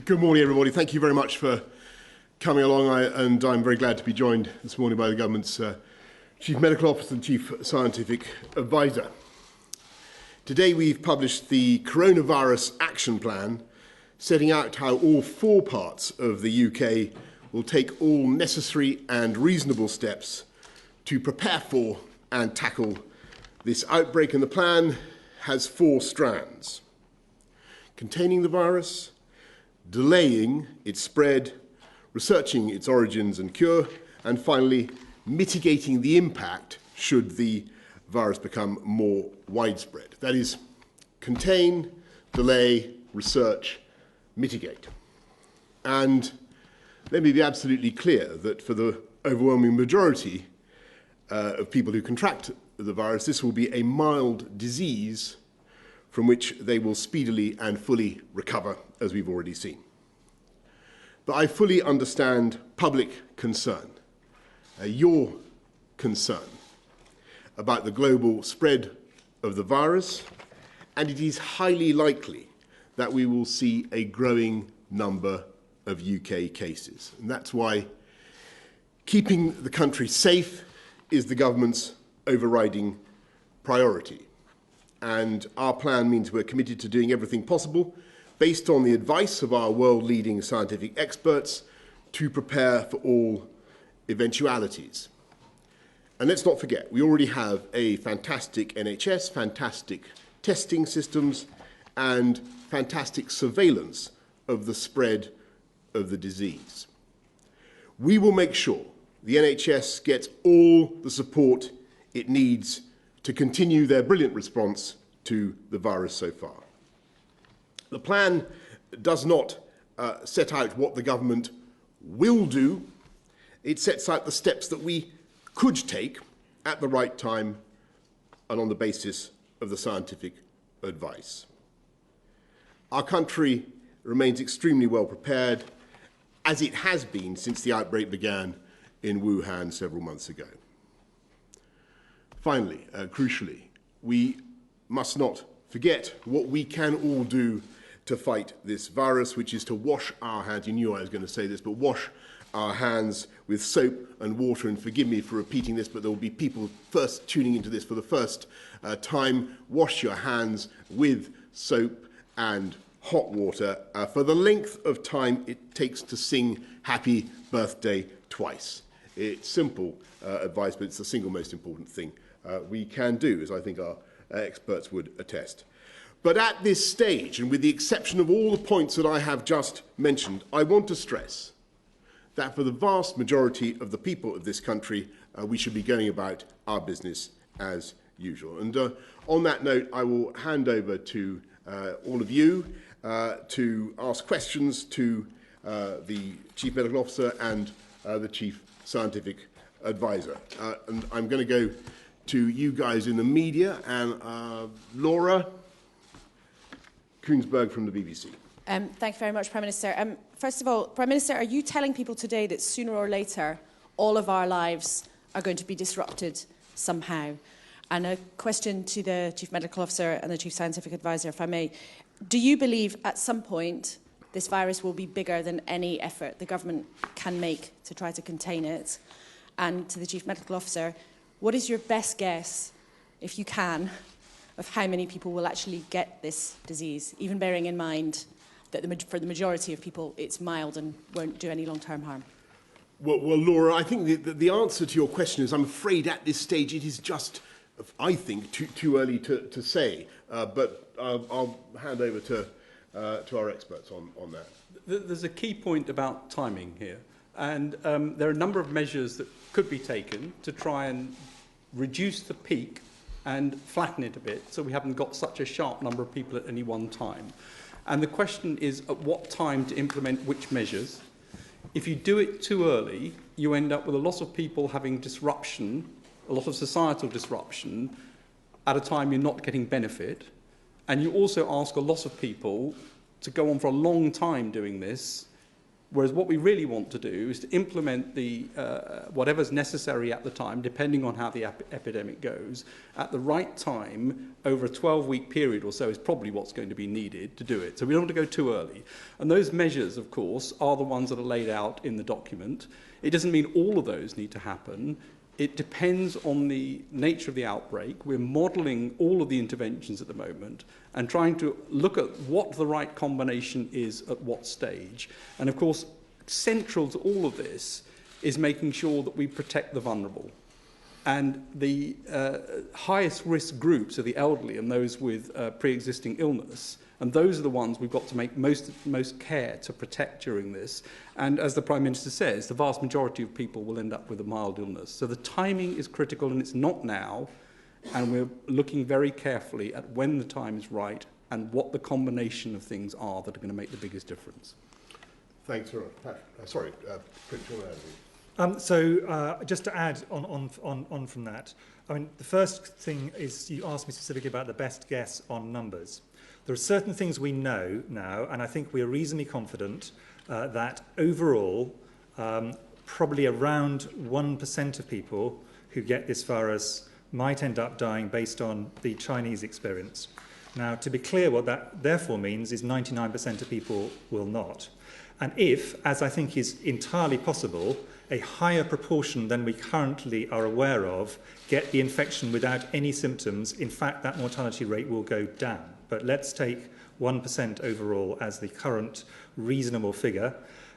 Good morning, everybody. Thank you very much for coming along, and I'm very glad to be joined this morning by the government's Chief Medical Officer and Chief Scientific Advisor. Today we've published the Coronavirus Action Plan, setting out how all four parts of the UK will take all necessary and reasonable steps to prepare for and tackle this outbreak. And the plan has four strands: containing the virus, delaying its spread, researching its origins and cure, and finally, mitigating the impact should the virus become more widespread. That is, contain, delay, research, mitigate. And let me be absolutely clear that for the overwhelming majority of people who contract the virus, this will be a mild disease from which they will speedily and fully recover, as we've already seen. But I fully understand public concern, your concern about the global spread of the virus, and it is highly likely that we will see a growing number of UK cases. And that's why keeping the country safe is the government's overriding priority. And our plan means we're committed to doing everything possible, based on the advice of our world-leading scientific experts, to prepare for all eventualities. And let's not forget, we already have a fantastic NHS, fantastic testing systems, and fantastic surveillance of the spread of the disease. We will make sure the NHS gets all the support it needs to continue their brilliant response to the virus so far. The plan does not set out what the government will do. It sets out the steps that we could take at the right time and on the basis of the scientific advice. Our country remains extremely well prepared, as it has been since the outbreak began in Wuhan several months ago. Finally, crucially, we must not forget what we can all do to fight this virus, which is to wash our hands. You knew I was going to say this, but wash our hands with soap and water. And forgive me for repeating this, but there will be people first tuning into this for the first time. Wash your hands with soap and hot water for the length of time it takes to sing Happy Birthday twice. It's simple advice, but it's the single most important thing we can do, as I think our experts would attest. But at this stage, and with the exception of all the points that I have just mentioned, I want to stress that for the vast majority of the people of this country, we should be going about our business as usual. And on that note, I will hand over to all of you to ask questions to the Chief Medical Officer and the Chief Scientific Advisor. And I'm going to go to you guys in the media, and Laura Koonsberg from the BBC. Thank you very much, Prime Minister. First of all, Prime Minister, are you telling people today that sooner or later all of our lives are going to be disrupted somehow? And a question to the Chief Medical Officer and the Chief Scientific Advisor, if I may. Do you believe at some point this virus will be bigger than any effort the government can make to try to contain it? And to the Chief Medical Officer, what is your best guess, if you can, of how many people will actually get this disease, even bearing in mind that for the majority of people it's mild and won't do any long-term harm? Well, Laura, I think the answer to your question is, I'm afraid at this stage it is just, I think, too early to say. But I'll hand over to our experts on that. There's a key point about timing here. And there are a number of measures that could be taken to try and reduce the peak and flatten it a bit so we haven't got such a sharp number of people at any one time. And the question is at what time to implement which measures. If you do it too early, you end up with a lot of people having disruption, a lot of societal disruption, at a time you're not getting benefit. And you also ask a lot of people to go on for a long time doing this Whereas what we really want to do is to implement the whatever's necessary at the time, depending on how the epidemic goes, at the right time over a 12-week period or so is probably what's going to be needed to do it. So we don't want to go too early. And those measures, of course, are the ones that are laid out in the document. It doesn't mean all of those need to happen. It depends on the nature of the outbreak. We're modelling all of the interventions at the moment and trying to look at what the right combination is at what stage. And of course, central to all of this is making sure that we protect the vulnerable. And the highest risk groups are the elderly and those with pre-existing illness. And those are the ones we've got to make most care to protect during this. And as the Prime Minister says, the vast majority of people will end up with a mild illness. So the timing is critical, and it's not now. And we're looking very carefully at when the time is right and what the combination of things are that are going to make the biggest difference. Thanks very much. Sorry, Prince, you want to add So just to add on from that, I mean, the first thing is you asked me specifically about the best guess on numbers. There are certain things we know now, and I think we are reasonably confident that overall, probably around 1% of people who get this virus might end up dying based on the Chinese experience. Now, to be clear, what that therefore means is 99% of people will not. And if, as I think is entirely possible, a higher proportion than we currently are aware of get the infection without any symptoms, in fact, that mortality rate will go down. But let's take 1% overall as the current reasonable figure.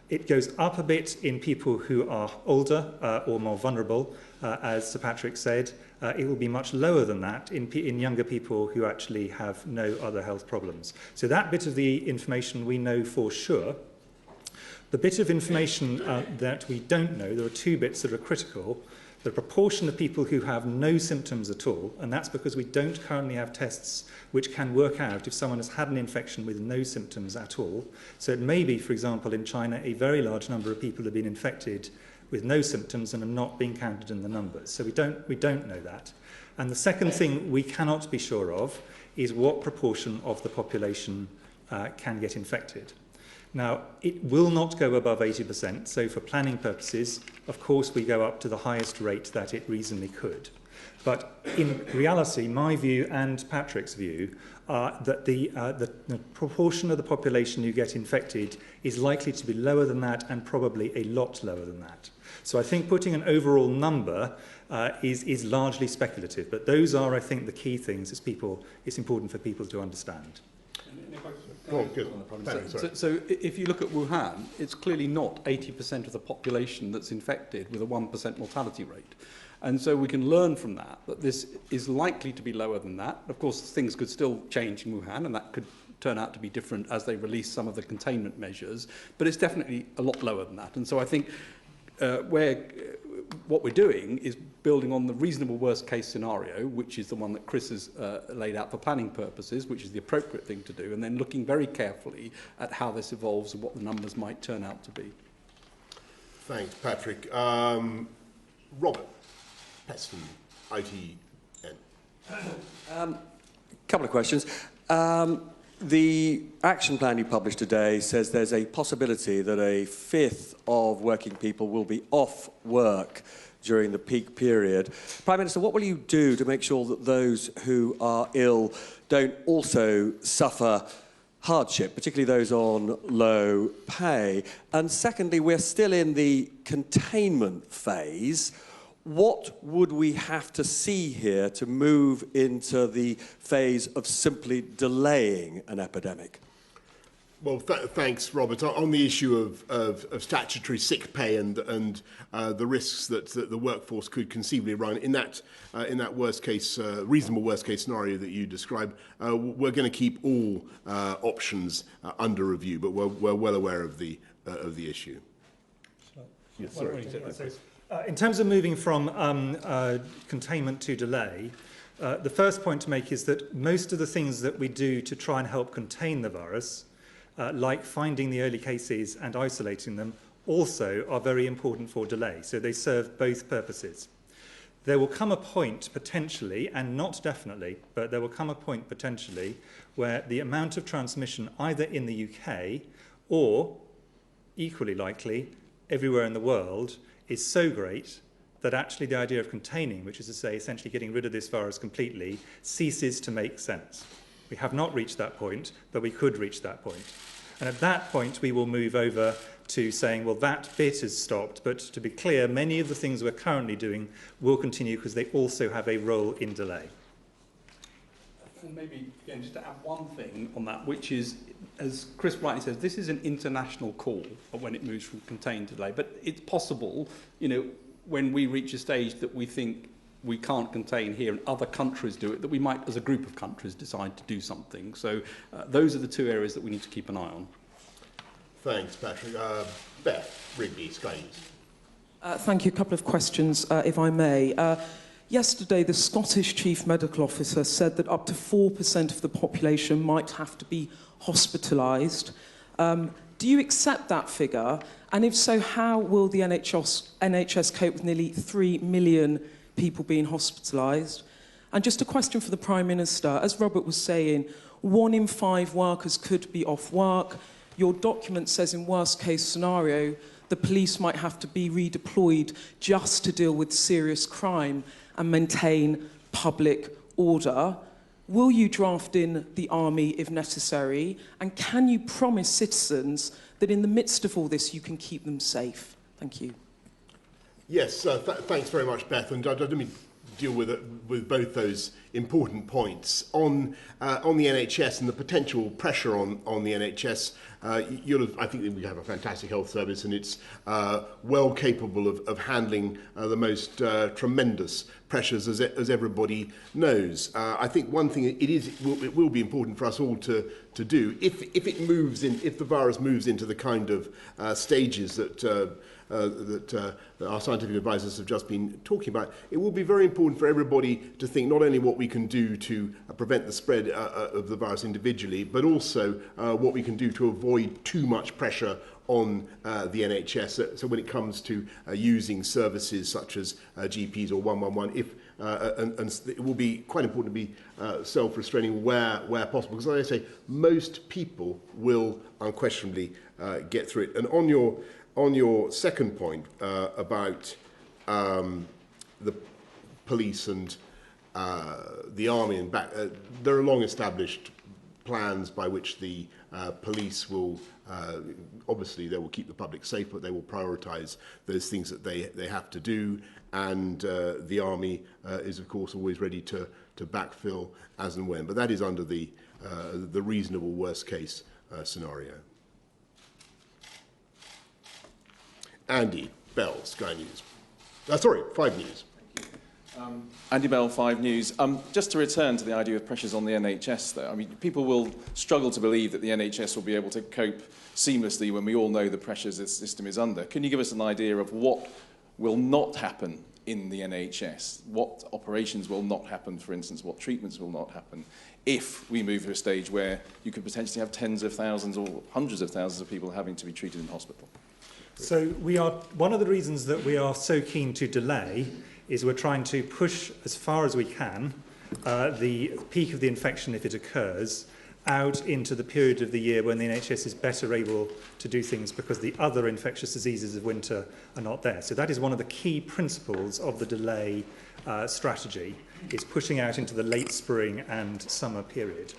It goes up a bit in people who are older or more vulnerable, as Sir Patrick said. It will be much lower than that in younger people who actually have no other health problems. So that bit of the information we know for sure. The bit of information that we don't know, there are two bits that are critical. The proportion of people who have no symptoms at all, and that's because we don't currently have tests which can work out if someone has had an infection with no symptoms at all. So it may be, for example, in China, a very large number of people have been infected with no symptoms and are not being counted in the numbers. So we don't know that. And the second thing we cannot be sure of is what proportion of the population can get infected. Now, it will not go above 80%, so for planning purposes, of course, we go up to the highest rate that it reasonably could. But in reality, my view and Patrick's view are that the proportion of the population who get infected is likely to be lower than that and probably a lot lower than that. So I think putting an overall number is largely speculative, but those are, I think, the key things it's important for people to understand. Oh, good. So if you look at Wuhan, it's clearly not 80% of the population that's infected with a 1% mortality rate. And so we can learn from that this is likely to be lower than that. Of course, things could still change in Wuhan, and that could turn out to be different as they release some of the containment measures, but it's definitely a lot lower than that. And so I think what we're doing is building on the reasonable worst-case scenario, which is the one that Chris has laid out for planning purposes, which is the appropriate thing to do, and then looking very carefully at how this evolves and what the numbers might turn out to be. Thanks, Patrick. Robert Peston, ITN. Couple of questions. The action plan you published today says there's a possibility that a fifth of working people will be off work during the peak period. Prime Minister, what will you do to make sure that those who are ill don't also suffer hardship, particularly those on low pay? And secondly, we're still in the containment phase. What would we have to see here to move into the phase of simply delaying an epidemic? Well, thanks, Robert. On the issue of statutory sick pay and the risks that the workforce could conceivably run in that worst case, reasonable worst case scenario that you described, we're going to keep all options under review, but we're well aware of the issue. Yes, sorry. In terms of moving from containment to delay, the first point to make is that most of the things that we do to try and help contain the virus, like finding the early cases and isolating them, also are very important for delay. So they serve both purposes. There will come a point potentially, and not definitely, but there will come a point potentially where the amount of transmission either in the UK or equally likely, everywhere in the world is so great that actually the idea of containing, which is to say essentially getting rid of this virus completely, ceases to make sense. We have not reached that point, but we could reach that point. And at that point, we will move over to saying, well, that bit has stopped. But to be clear, many of the things we're currently doing will continue because they also have a role in delay. And maybe, again, just to add one thing on that, which is, as Chris rightly says, this is an international call when it moves from contain to delay. But it's possible, when we reach a stage that we think we can't contain here and other countries do it, that we might, as a group of countries, decide to do something. So those are the two areas that we need to keep an eye on. Thanks, Patrick. Beth Rigby, Sky News. Thank you. A couple of questions, if I may. Yesterday, the Scottish Chief Medical Officer said that up to 4% of the population might have to be hospitalised. Do you accept that figure? And if so, how will the NHS cope with nearly 3 million people being hospitalised? And just a question for the Prime Minister. As Robert was saying, 1 in 5 workers could be off work. Your document says in worst case scenario, the police might have to be redeployed just to deal with serious crime and maintain public order. Will you draft in the army if necessary? And can you promise citizens that in the midst of all this, you can keep them safe? Thank you. Yes, thanks very much, Beth. And let me deal with both those important points. On the NHS and the potential pressure on the NHS, I think we have a fantastic health service, and it's well capable of handling the most tremendous pressures, as everybody knows. I think one thing it will be important for us all to do, if the virus moves into the kind of stages that our scientific advisors have just been talking about, it will be very important for everybody to think not only what we can do to prevent the spread of the virus individually, but also what we can do to avoid too much pressure on the NHS. So when it comes to using services such as GPs or 111, and it will be quite important to be self-restraining where possible, because as I say, most people will unquestionably get through it. And on your second point about the police and the army and back, there are long-established plans by which the police will, obviously they will keep the public safe, but they will prioritise those things that they have to do. And the army is, of course, always ready to backfill as and when. But that is under the reasonable worst-case scenario. Andy Bell, Sky News. 5 News. Andy Bell, 5 News. Just to return to the idea of pressures on the NHS, though, I mean, people will struggle to believe that the NHS will be able to cope seamlessly when we all know the pressures this system is under. Can you give us an idea of what will not happen in the NHS? What operations will not happen, for instance? What treatments will not happen if we move to a stage where you could potentially have tens of thousands or hundreds of thousands of people having to be treated in hospital? So one of the reasons that we are so keen to delay is we're trying to push as far as we can the peak of the infection, if it occurs, out into the period of the year when the NHS is better able to do things because the other infectious diseases of winter are not there. So that is one of the key principles of the delay strategy, is pushing out into the late spring and summer period.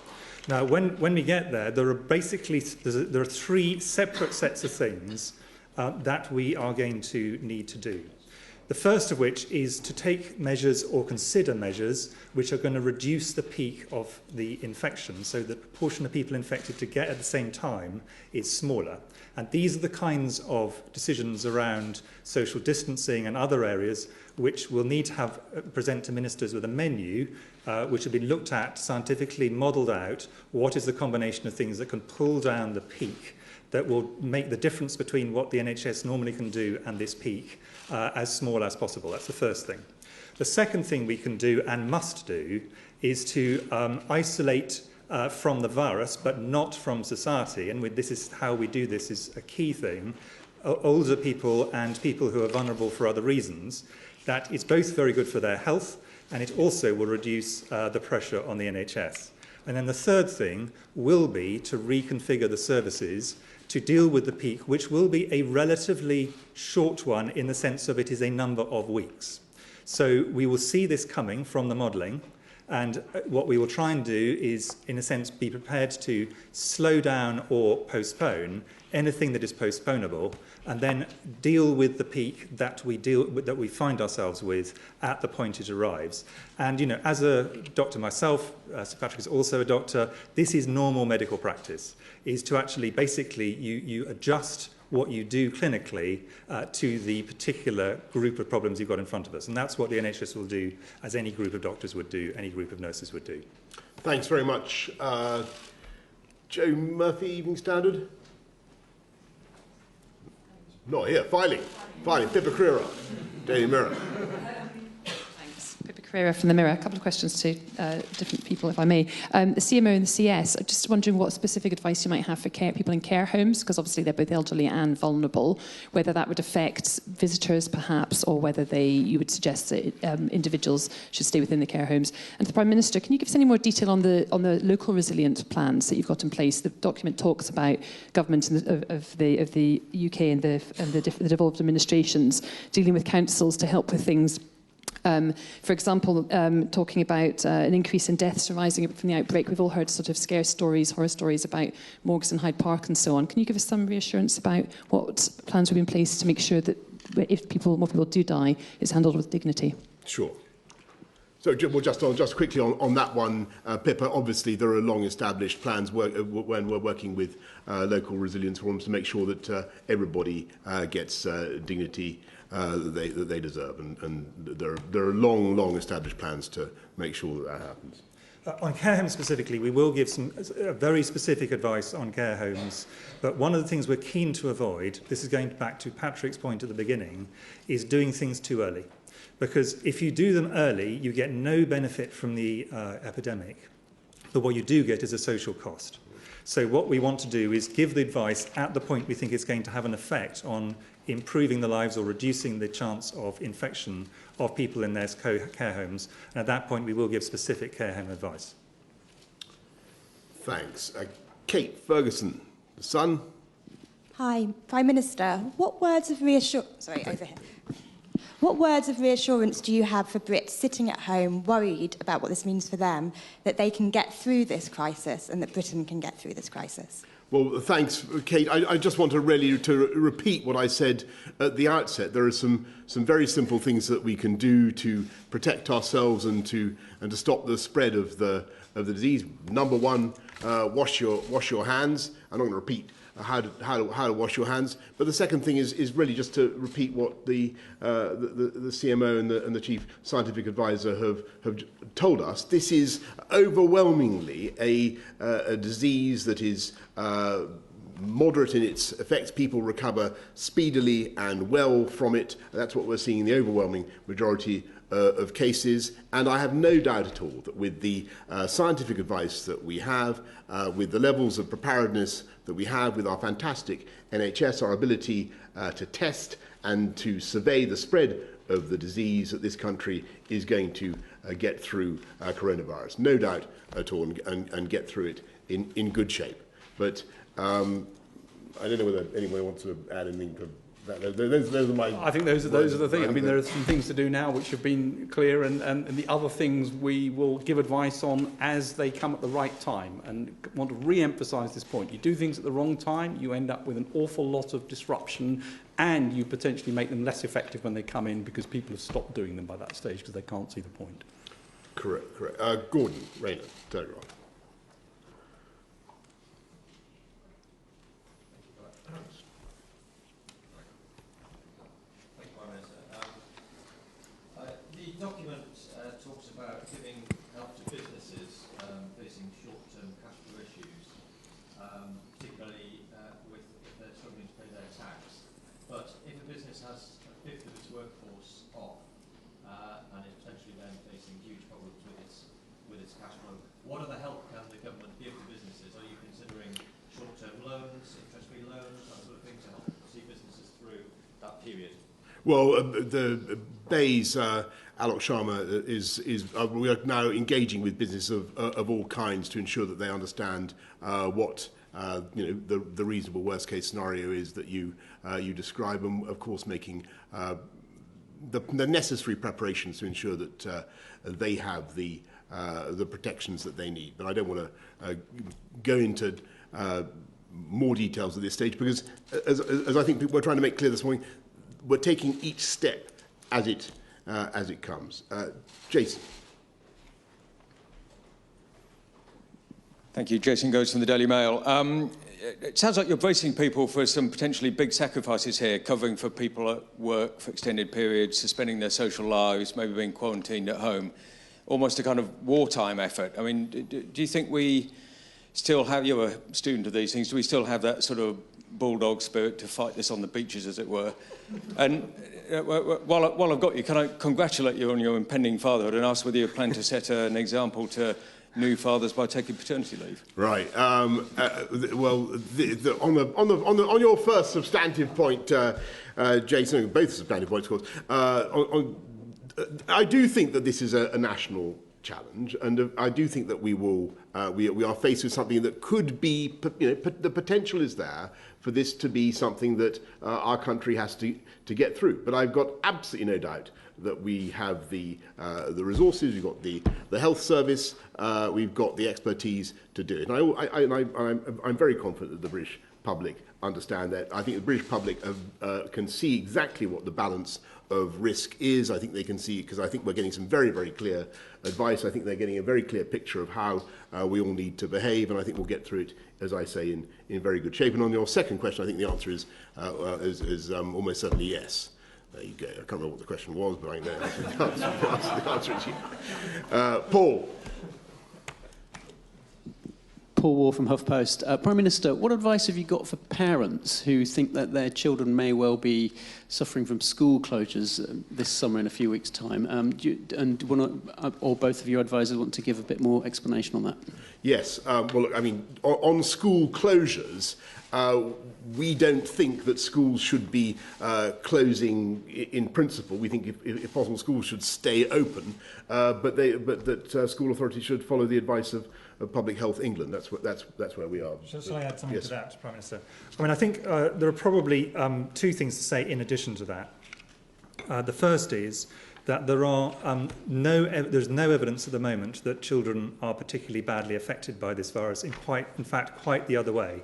Now, when we get there, there are 3 separate sets of things that we are going to need to do. The first of which is to take measures or consider measures which are going to reduce the peak of the infection so the proportion of people infected to get at the same time is smaller. And these are the kinds of decisions around social distancing and other areas which we'll need to present to ministers with a menu which have been looked at, scientifically modelled out, what is the combination of things that can pull down the peak that will make the difference between what the NHS normally can do and this peak as small as possible. That's the first thing. The second thing we can do and must do is to isolate from the virus, but not from society. And this is how we do this is a key thing. Older people and people who are vulnerable for other reasons. That is both very good for their health, and it also will reduce the pressure on the NHS. And then the third thing will be to reconfigure the services to deal with the peak, which will be a relatively short one in the sense of it is a number of weeks. So we will see this coming from the modelling, and what we will try and do is, in a sense, be prepared to slow down or postpone anything that is postponable, and then deal with the peak that we find ourselves with at the point it arrives. And, you know, as a doctor myself, Sir Patrick is also a doctor, this is normal medical practice, is to actually basically you adjust what you do clinically to the particular group of problems you've got in front of us. And that's what the NHS will do, as any group of doctors would do, any group of nurses would do. Thanks very much. Joe Murphy, Evening Standard. Not here. Filing. Pippa Crerar, Daily Mirror. Thanks. Pippa Crerar from The Mirror. A couple of questions to different people, if I may. The CMO and the CS, I'm just wondering what specific advice you might have for people in care homes, because obviously they're both elderly and vulnerable, whether that would affect visitors perhaps, or whether you would suggest that individuals should stay within the care homes. And to the Prime Minister, can you give us any more detail on the local resilient plans that you've got in place? The document talks about government of the UK and the devolved administrations dealing with councils to help with things. For example, talking about an increase in deaths arising from the outbreak. We've all heard sort of scare stories, horror stories about morgues in Hyde Park and so on. Can you give us some reassurance about what plans will be in place to make sure that if more people do die, it's handled with dignity? Sure. So just quickly on that one, Pippa, obviously there are long-established plans when we're working with local resilience forums to make sure that everybody gets dignity that they deserve, and there are long-established plans to make sure that happens. On care homes specifically, we will give some very specific advice on care homes, but one of the things we're keen to avoid, this is going back to Patrick's point at the beginning, is doing things too early. Because if you do them early, you get no benefit from the epidemic, but what you do get is a social cost. So what we want to do is give the advice at the point we think it's going to have an effect on improving the lives or reducing the chance of infection of people in their care homes. And at that point, we will give specific care home advice. Thanks. Kate Ferguson, The Sun. Hi, Prime Minister. What words of reassurance... Sorry, over here. What words of reassurance do you have for Brits sitting at home worried about what this means for them, that they can get through this crisis and that Britain can get through this crisis? Well, thanks, Kate. I just want to really repeat what I said at the outset. There are some very simple things that we can do to protect ourselves and to stop the spread of the disease. Number one, wash your hands. I'm not going to repeat how to wash your hands. But the second thing is really just to repeat what the CMO and the Chief Scientific Advisor have told us. This is overwhelmingly a disease that is moderate in its effects. People recover speedily and well from it. That's what we're seeing in the overwhelming majority of cases, and I have no doubt at all that with the scientific advice that we have, with the levels of preparedness that we have, with our fantastic NHS, our ability to test and to survey the spread of the disease, that this country is going to get through coronavirus. No doubt at all, and get through it in good shape. But I don't know whether anyone wants to add anything to those are my... I think those are the things. I mean, there are some things to do now which have been clear, and the other things we will give advice on as they come at the right time. And want to re-emphasise this point. You do things at the wrong time, you end up with an awful lot of disruption, and you potentially make them less effective when they come in because people have stopped doing them by that stage because they can't see the point. Correct. Gordon Rayner, Telegraph. The document talks about giving help to businesses facing short-term cash flow issues, particularly if they're struggling to pay their tax. But if a business has a fifth of its workforce off and is potentially then facing huge problems with its cash flow, what other help can the government give to businesses? Are you considering short-term loans, interest-free loans, that sort of thing to help see businesses through that period? Well, the BEIS, Alok Sharma, we are now engaging with business of all kinds to ensure that they understand what the reasonable worst case scenario is that you describe, and of course making the necessary preparations to ensure that they have the protections that they need. But I don't want to go into more details at this stage, because as I think we're trying to make clear this morning, we're taking each step as it comes. Jason. Thank you. Jason Goes from the Daily Mail. It sounds like you're bracing people for some potentially big sacrifices here, covering for people at work for extended periods, suspending their social lives, maybe being quarantined at home, almost a kind of wartime effort. I mean, do you think we still have, you're a student of these things, do we still have that sort of bulldog spirit to fight this on the beaches, as it were? And while I've got you, can I congratulate you on your impending fatherhood and ask whether you plan to set an example to new fathers by taking paternity leave? Right. Well, on your first substantive point, Jason, both substantive points, of course. I do think that this is a national challenge, and I do think that we are faced with something that could be, the potential is there for this to be something that our country has to get through. But I've got absolutely no doubt that we have the resources, we've got the health service, we've got the expertise to do it. And I'm very confident that the British public understand that. I think the British public can see exactly what the balance of risk is. I think they can see, because I think we're getting some very, very clear advice. I think they're getting a very clear picture of how we all need to behave, and I think we'll get through it, as I say, in very good shape. And on your second question, I think the answer is almost certainly yes. There you go. I can't remember what the question was, but I know the answer is yes. Paul. Paul Ward from HuffPost. Prime Minister, what advice have you got for parents who think that their children may well be suffering from school closures this summer in a few weeks' time? Or both of your advisors want to give a bit more explanation on that? Yes. Well, I mean, on school closures, we don't think that schools should be closing in principle. We think, if possible, schools should stay open, but that school authorities should follow the advice of Public Health England. That's where we are. Shall I add something to that, Prime Minister? I mean, I think there are probably two things to say in addition to that. The first is that there's no evidence at the moment that children are particularly badly affected by this virus. In fact, quite the other way.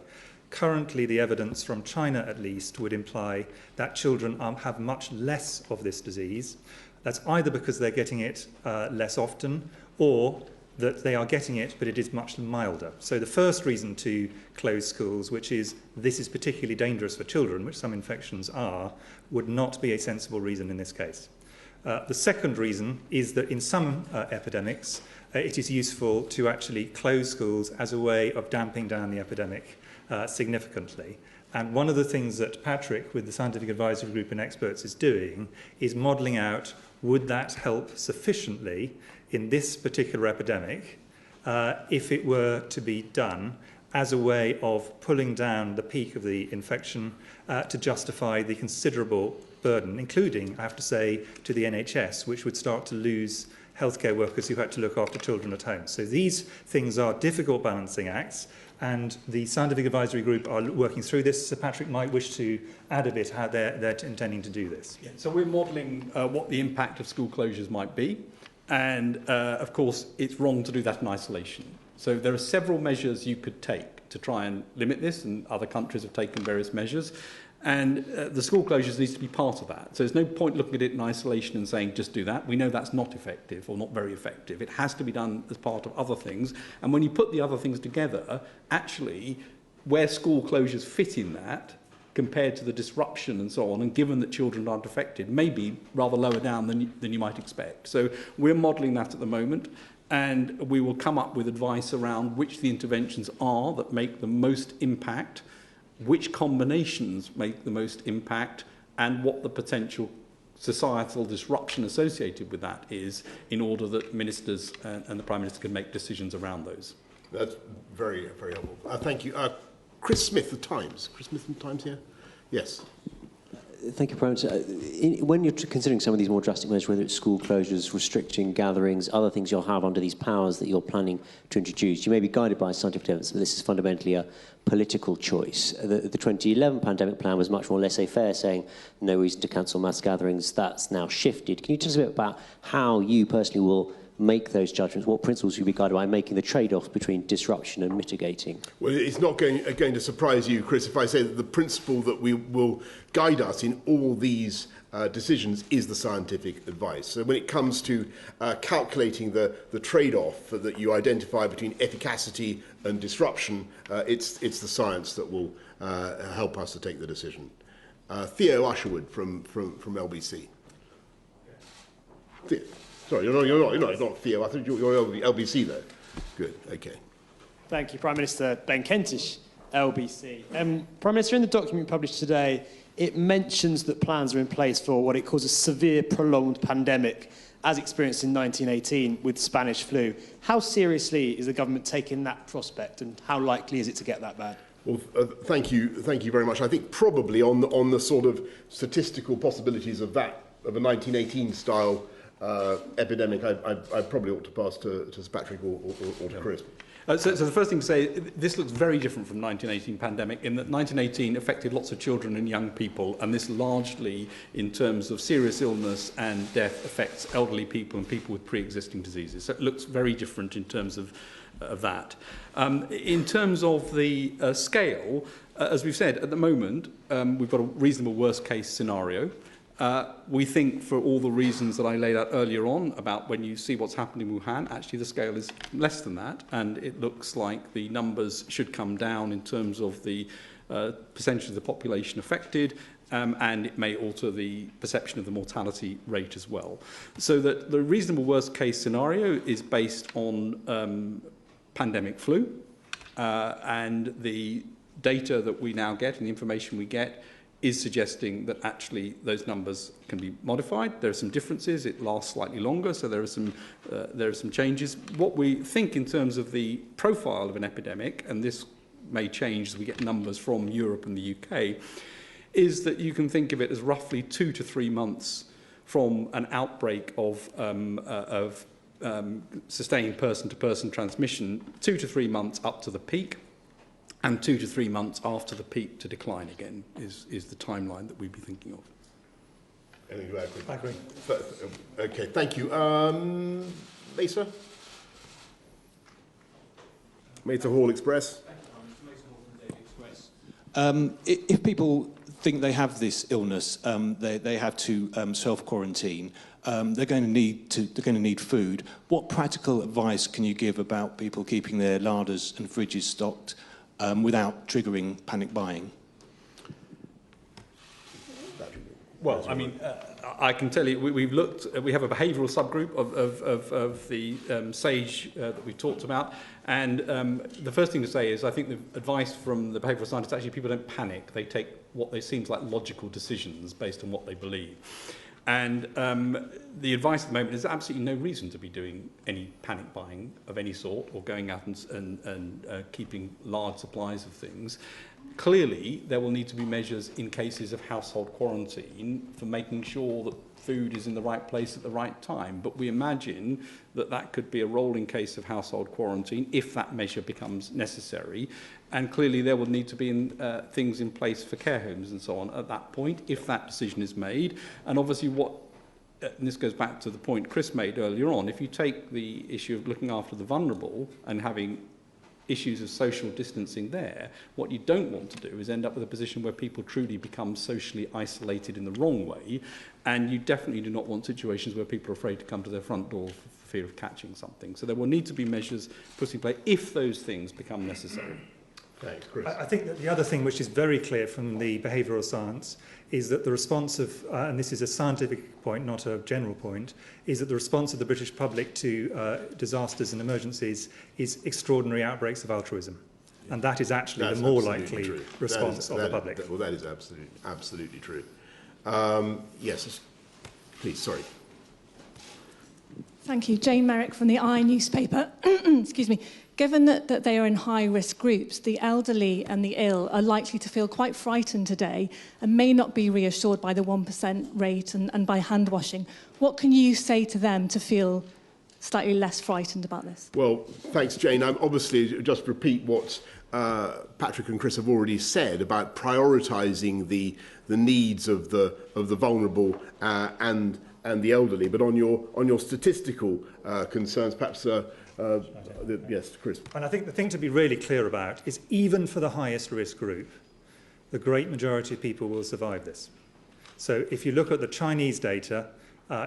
Currently, the evidence from China, at least, would imply that children have much less of this disease. That's either because they're getting it less often, or that they are getting it, but it is much milder. So the first reason to close schools, which is this is particularly dangerous for children, which some infections are, would not be a sensible reason in this case. The second reason is that in some epidemics, it is useful to actually close schools as a way of damping down the epidemic significantly. And one of the things that Patrick, with the Scientific Advisory Group and experts, is doing is modelling out, would that help sufficiently in this particular epidemic if it were to be done as a way of pulling down the peak of the infection to justify the considerable burden, including, I have to say, to the NHS, which would start to lose healthcare workers who had to look after children at home. So these things are difficult balancing acts, and the Scientific Advisory Group are working through this. Sir Patrick might wish to add a bit how they're intending to do this. Yeah, so we're modelling what the impact of school closures might be. And, of course, it's wrong to do that in isolation. So there are several measures you could take to try and limit this, and other countries have taken various measures. And the school closures needs to be part of that. So there's no point looking at it in isolation and saying, just do that. We know that's not effective, or not very effective. It has to be done as part of other things. And when you put the other things together, actually, where school closures fit in that, compared to the disruption and so on, and given that children aren't affected, may be rather lower down than you might expect. So we're modelling that at the moment, and we will come up with advice around which the interventions are that make the most impact, which combinations make the most impact, and what the potential societal disruption associated with that is, in order that ministers and the Prime Minister can make decisions around those. That's very, very helpful. Thank you. Chris Smith, The Times. Chris Smith from The Times here? Yes. Thank you, Prime Minister. When you're considering some of these more drastic measures, whether it's school closures, restricting gatherings, other things you'll have under these powers that you're planning to introduce, you may be guided by scientific evidence, but this is fundamentally a political choice. The 2011 pandemic plan was much more laissez-faire, saying no reason to cancel mass gatherings. That's now shifted. Can you tell us a bit about how you personally will make those judgments? What principles you'll be guided by making the trade-off between disruption and mitigating? Well, it's not going to surprise you, Chris, if I say that the principle that will guide us in all these decisions is the scientific advice. So when it comes to calculating the trade-off that you identify between efficacy and disruption, it's the science that will help us to take the decision. Theo Usherwood from LBC. Theo. Sorry, you're not Theo. I think you're LBC, though. Good, OK. Thank you, Prime Minister. Ben Kentish, LBC. Prime Minister, in the document published today, it mentions that plans are in place for what it calls a severe prolonged pandemic, as experienced in 1918 with Spanish flu. How seriously is the government taking that prospect, and how likely is it to get that bad? Well, thank you very much. I think probably on the sort of statistical possibilities of a 1918 style epidemic, I probably ought to pass to Sir Patrick or to Chris. So the first thing to say, this looks very different from 1918 pandemic in that 1918 affected lots of children and young people, and this largely, in terms of serious illness and death, affects elderly people and people with pre-existing diseases. So it looks very different in terms of that. In terms of the scale, as we've said, at the moment, we've got a reasonable worst-case scenario. We think, for all the reasons that I laid out earlier on about when you see what's happening in Wuhan, actually the scale is less than that, and it looks like the numbers should come down in terms of the percentage of the population affected, and it may alter the perception of the mortality rate as well. So that the reasonable worst-case scenario is based on pandemic flu, and the data that we now get and the information we get is suggesting that actually those numbers can be modified. There are some differences. It lasts slightly longer, so there are some changes. What we think in terms of the profile of an epidemic, and this may change as we get numbers from Europe and the UK, is that you can think of it as roughly 2 to 3 months from an outbreak of sustained person-to-person transmission, 2 to 3 months up to the peak, and 2 to 3 months after the peak to decline again is the timeline that we'd be thinking of. Anything to add? I agree. OK, thank you. Lisa? Meta Hall Express. If people think they have this illness, they have to self-quarantine. They're going to need food. What practical advice can you give about people keeping their larders and fridges stocked without triggering panic buying? Well, I mean, I can tell you, we have a behavioural subgroup of the SAGE that we talked about, and the first thing to say is I think the advice from the behavioural scientists, actually people don't panic, they take what they seems like logical decisions based on what they believe. And the advice at the moment is absolutely no reason to be doing any panic buying of any sort or going out and keeping large supplies of things. Clearly, there will need to be measures in cases of household quarantine for making sure that food is in the right place at the right time. But we imagine that that could be a rolling case of household quarantine if that measure becomes necessary. And clearly there will need to be things in place for care homes and so on at that point, if that decision is made. And obviously and this goes back to the point Chris made earlier on, if you take the issue of looking after the vulnerable and having issues of social distancing there, what you don't want to do is end up with a position where people truly become socially isolated in the wrong way, and you definitely do not want situations where people are afraid to come to their front door for fear of catching something. So there will need to be measures put in place if those things become necessary. Thanks, Chris. I think that the other thing which is very clear from the behavioural science is that the response of, and this is a scientific point, not a general point, is that the response of the British public to disasters and emergencies is extraordinary outbreaks of altruism. Yeah. And that is actually the more likely response of the public. Well, that is absolutely true. Yes, please, sorry. Thank you. Jane Merrick from the I newspaper. Excuse me. Given that they are in high-risk groups, the elderly and the ill are likely to feel quite frightened today and may not be reassured by the 1% rate and by hand washing. What can you say to them to feel slightly less frightened about this? Well, thanks, Jane. I'm obviously just repeat what Patrick and Chris have already said about prioritising the needs of the vulnerable and the elderly. But on your statistical concerns, perhaps. Yes, Chris. And I think the thing to be really clear about is even for the highest risk group, the great majority of people will survive this. So if you look at the Chinese data,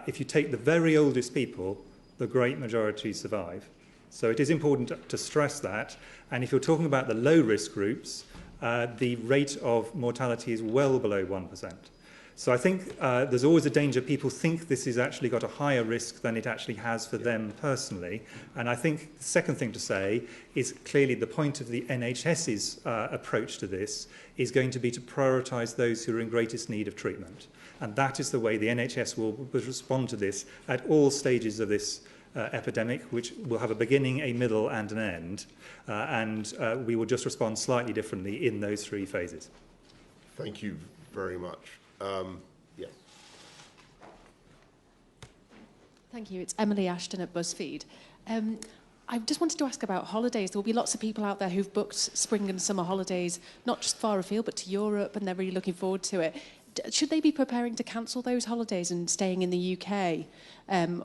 if you take the very oldest people, the great majority survive. So it is important to stress that. And if you're talking about the low risk groups, the rate of mortality is well below 1%. So I think there's always a danger people think this has actually got a higher risk than it actually has for them personally. And I think the second thing to say is clearly the point of the NHS's approach to this is going to be to prioritise those who are in greatest need of treatment. And that is the way the NHS will respond to this at all stages of this epidemic, which will have a beginning, a middle and an end. And we will just respond slightly differently in those three phases. Thank you very much. Yeah. Thank you. It's Emily Ashton at BuzzFeed. I just wanted to ask about holidays. There will be lots of people out there who've booked spring and summer holidays, not just far afield, but to Europe, and they're really looking forward to it. Should they be preparing to cancel those holidays and staying in the UK?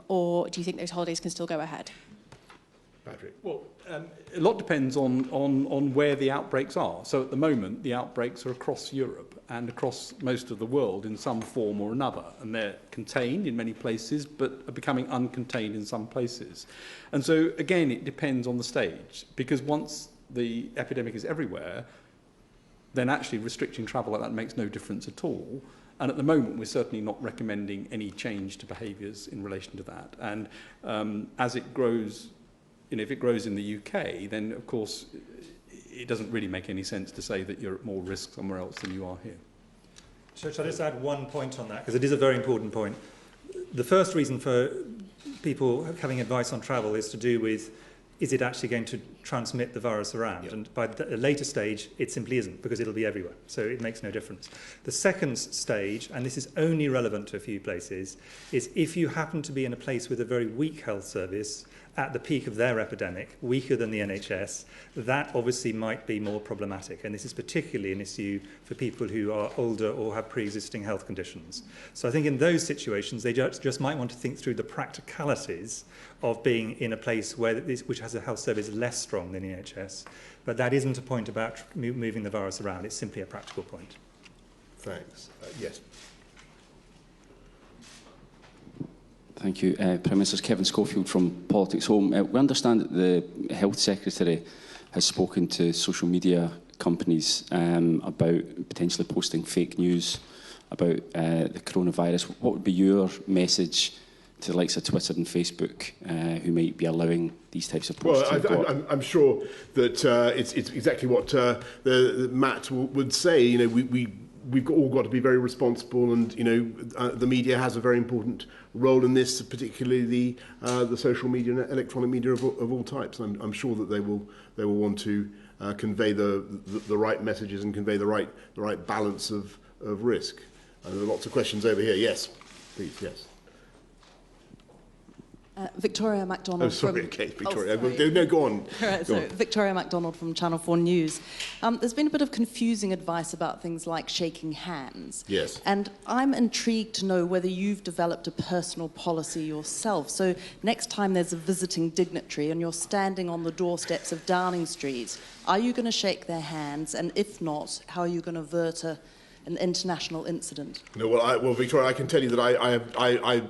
Or do you think those holidays can still go ahead? Patrick? Well, a lot depends on where the outbreaks are. So at the moment, the outbreaks are across Europe and across most of the world in some form or another. And they're contained in many places, but are becoming uncontained in some places. And so, again, it depends on the stage. Because once the epidemic is everywhere, then actually restricting travel like that makes no difference at all. And at the moment, we're certainly not recommending any change to behaviours in relation to that. And as it grows, if it grows in the UK, then, of course, it doesn't really make any sense to say that you're at more risk somewhere else than you are here. Shall I just add one point on that? Because it is a very important point. The first reason for people having advice on travel is to do with, is it actually going to transmit the virus around? Yep. And by a later stage, it simply isn't, because it'll be everywhere. So it makes no difference. The second stage, and this is only relevant to a few places, is if you happen to be in a place with a very weak health service at the peak of their epidemic, weaker than the NHS, that obviously might be more problematic. And this is particularly an issue for people who are older or have pre-existing health conditions. So I think in those situations, they just might want to think through the practicalities of being in a place which has a health service less strong than the NHS. But that isn't a point about moving the virus around. It's simply a practical point. Thanks. Yes. Thank you. Prime Minister Kevin Schofield from Politics Home. We understand that the Health Secretary has spoken to social media companies about potentially posting fake news about the coronavirus. What would be your message to the likes of Twitter and Facebook who might be allowing these types of posts to go up? I'm sure that it's exactly what the Matt would say. We've all got to be very responsible, and the media has a very important role in this, particularly the social media and electronic media of all types. I'm sure that they will want to convey the right messages and convey the right balance of risk. And there are lots of questions over here. Yes, please. Yes. Victoria MacDonald. Oh, sorry, okay, Victoria. No, go on. Right, go on. Victoria MacDonald from Channel 4 News. There's been a bit of confusing advice about things like shaking hands. Yes. And I'm intrigued to know whether you've developed a personal policy yourself. So next time there's a visiting dignitary and you're standing on the doorsteps of Downing Street, are you going to shake their hands? And if not, how are you going to avert an international incident? No, well, Victoria, I can tell you that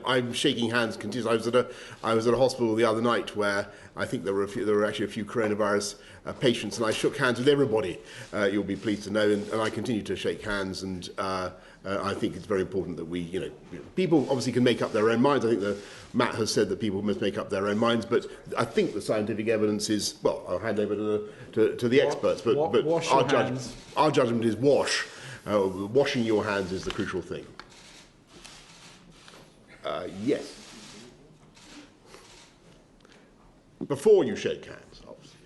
I'm shaking hands continuously. I was at a hospital the other night where I think there were actually a few coronavirus patients, and I shook hands with everybody. You'll be pleased to know, and I continue to shake hands. And I think it's very important that we, people obviously can make up their own minds. I think that Matt has said that people must make up their own minds, but I think the scientific evidence is, well, I'll hand over to the experts, but our judgment is wash. Washing your hands is the crucial thing. Yes. Before you shake hands, obviously.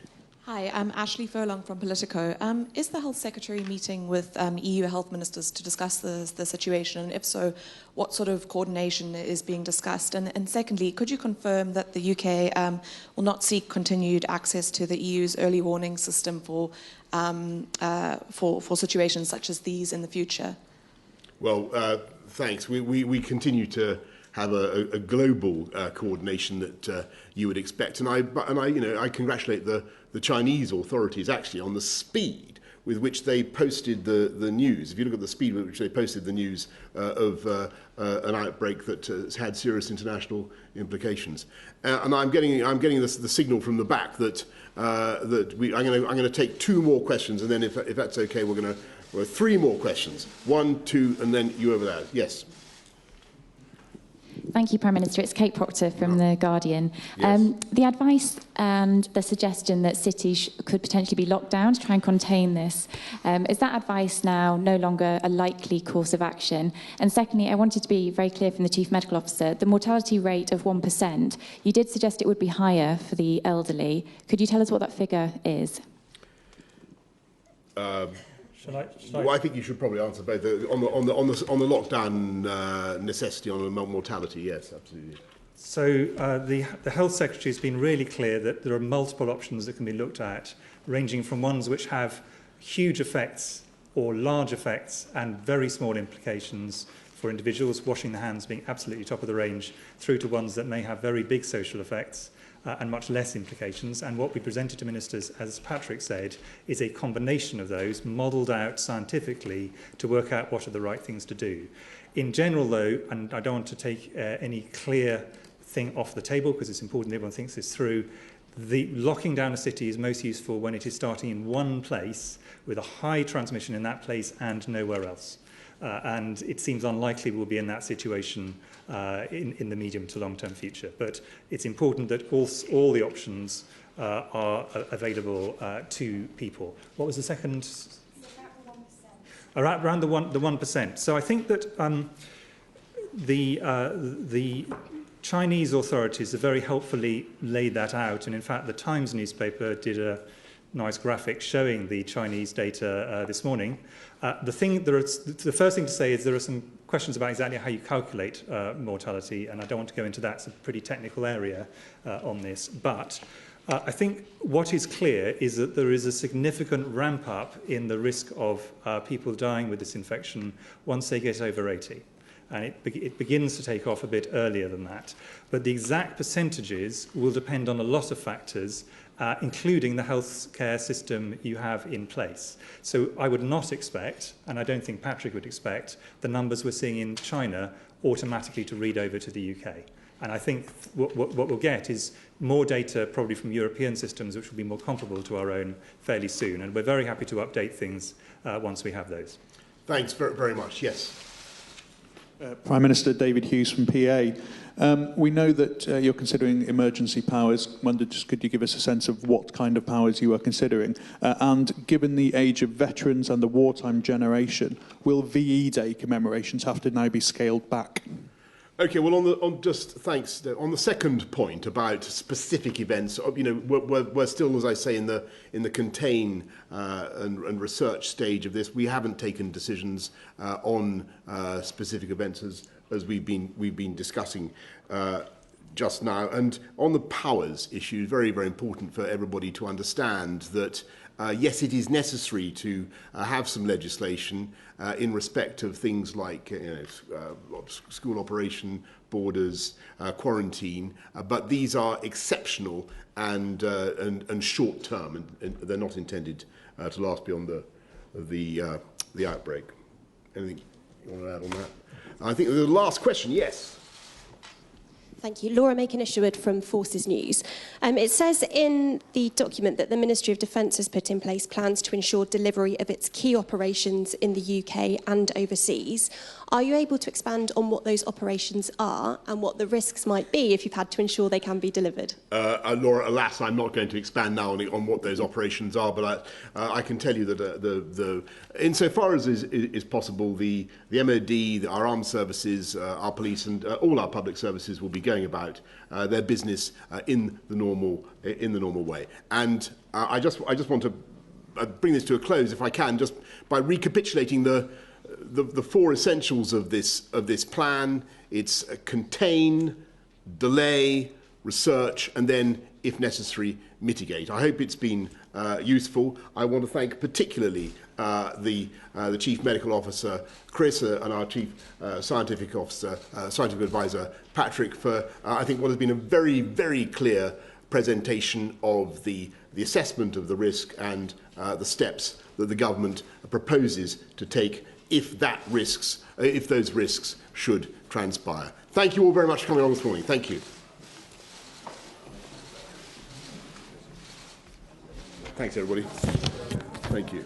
Hi, I'm Ashley Furlong from Politico. Is the Health Secretary meeting with EU health ministers to discuss the situation? And if so, what sort of coordination is being discussed? And secondly, could you confirm that the UK will not seek continued access to the EU's early warning system for situations such as these in the future? Well, thanks. We continue to have a global coordination that you would expect, and I congratulate the Chinese authorities actually on the speed with which they posted the news. If you look at the speed with which they posted the news of an outbreak that has had serious international implications, and I'm getting the signal from the back that I'm going to take 2 more questions, and then if that's okay, we're going to 3 more questions. 1, 2, and then you over there. Yes. Thank you, Prime Minister. It's Kate Proctor from The Guardian. Yes. The advice and the suggestion that cities could potentially be locked down to try and contain this, is that advice now no longer a likely course of action? And secondly, I wanted to be very clear from the Chief Medical Officer, the mortality rate of 1%, you did suggest it would be higher for the elderly. Could you tell us what that figure is? Well, I think you should probably answer both. On the lockdown necessity, on the mortality, yes, absolutely. So the Health Secretary has been really clear that there are multiple options that can be looked at, ranging from ones which have huge effects or large effects and very small implications for individuals, washing their hands being absolutely top of the range, through to ones that may have very big social effects and much less implications. And what we presented to ministers, as Patrick said, is a combination of those modelled out scientifically to work out what are the right things to do. In general, though, and I don't want to take any clear thing off the table because it's important that everyone thinks this through, the locking down a city is most useful when it is starting in one place with a high transmission in that place and nowhere else. And it seems unlikely we'll be in that situation in the medium to long-term future. But it's important that all the options are available to people. What was the second? Around the 1%. So I think that the Chinese authorities have very helpfully laid that out. And in fact, the Times newspaper did a nice graphic showing the Chinese data this morning. The first thing to say is there are some questions about exactly how you calculate mortality, and I don't want to go into that. It's a pretty technical area on this. But I think what is clear is that there is a significant ramp up in the risk of people dying with this infection once they get over 80. And it begins to take off a bit earlier than that. But the exact percentages will depend on a lot of factors, including the healthcare system you have in place. So I would not expect, and I don't think Patrick would expect, the numbers we're seeing in China automatically to read over to the UK. And I think what we'll get is more data probably from European systems which will be more comparable to our own fairly soon. And we're very happy to update things once we have those. Thanks very much. Yes. Prime Minister David Hughes from PA. We know that you're considering emergency powers. Wondered, just could you give us a sense of what kind of powers you are considering? And given the age of veterans and the wartime generation, will VE Day commemorations have to now be scaled back? Okay, well, on the second point about specific events, we're still, as I say, in the contain and research stage of this. We haven't taken decisions on specific events as we've been discussing just now. And on the powers issue, very, very important for everybody to understand that yes, it is necessary to have some legislation in respect of things like school operation, borders, quarantine, but these are exceptional and short term, and they're not intended to last beyond the outbreak. Anything you want to add on that? I think the last question, yes. Thank you. Laura Macon-Isherwood from Forces News. It says in the document that the Ministry of Defence has put in place plans to ensure delivery of its key operations in the UK and overseas. Are you able to expand on what those operations are and what the risks might be if you've had to ensure they can be delivered? Laura, alas, I'm not going to expand now on what those operations are, but I can tell you that insofar as is possible, the MOD, our armed services, our police and all our public services will be going about their business in the normal way. And I just want to bring this to a close, if I can, just by recapitulating the four essentials of this plan. It's contain, delay, research, and then, if necessary, mitigate. I hope it's been useful. I want to thank particularly the Chief Medical Officer, Chris, and our Chief Scientific Officer, Scientific Advisor, Patrick, for, I think, what has been a very, very clear presentation of the assessment of the risk and the steps that the government proposes to take if those risks should transpire. Thank you all very much for coming along this morning. Thank you. Thanks, everybody. Thank you.